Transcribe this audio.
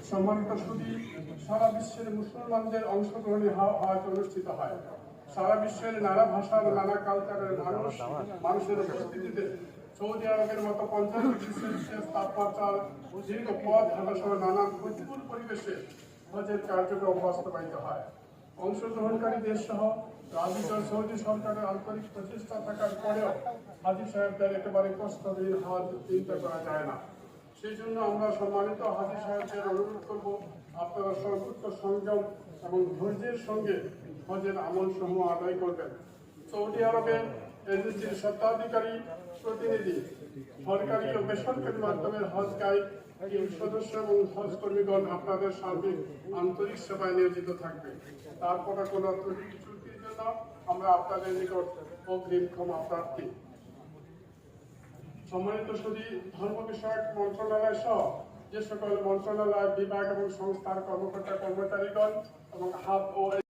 সম্মানিত সুধী, সারা বিশ্বের মুসলমানদের অংশগ্রহণে হজ অনুষ্ঠিত হয়। সারা বিশ্বের নানা ভাষার নানা কালচারের মানুষের উপস্থিতিতে সৌদি আরবের মতো 50 ডিগ্রি সেলসিয়াস তাপমাত্রার দীর্ঘ পথ হাঁটা সহ নানান প্রতিকূল পরিবেশে হজের কার্যক্রম বাস্তবায়িত হয়। অংশগ্রহণকারী দেশ সহ রাজকীয় সৌদি সরকারের আন্তরিক প্রচেষ্টা থাকার পরেও হাজী সাহেবদের একেবারে কষ্টহীন হজ চিন্তা করা যায় না। সেই জন্য আমরা সম্মানিত হাজী সাহেবদের অনুরোধ করব, আপনারা সর্বোচ্চ সংযম এবং ধৈর্যের সঙ্গে হজের আমল সমূহ আদায় করবেন। সৌদি আরবের এজেন্সির স্বত্বাধিকারী প্রতিনিধি, সরকারি ও বেসরকারি মাধ্যমের হজ গাইড টিম সদস্য এবং হজ কর্মীগণ আপনাদের সার্বিক আন্তরিক সেবায় নিয়োজিত থাকবে। তারপরে কোনো ত্রুটি বিচ্যুতির জন্য আমরা আপনাদের নিকট অগ্রিম ক্ষমা প্রার্থী। সম্মানিত সুধী, ধর্ম বিষয়ক মন্ত্রণালয় সহ যে সকল মন্ত্রণালয়, বিভাগ এবং সংস্থার কর্মকর্তা কর্মচারীগণ এবং হাত ও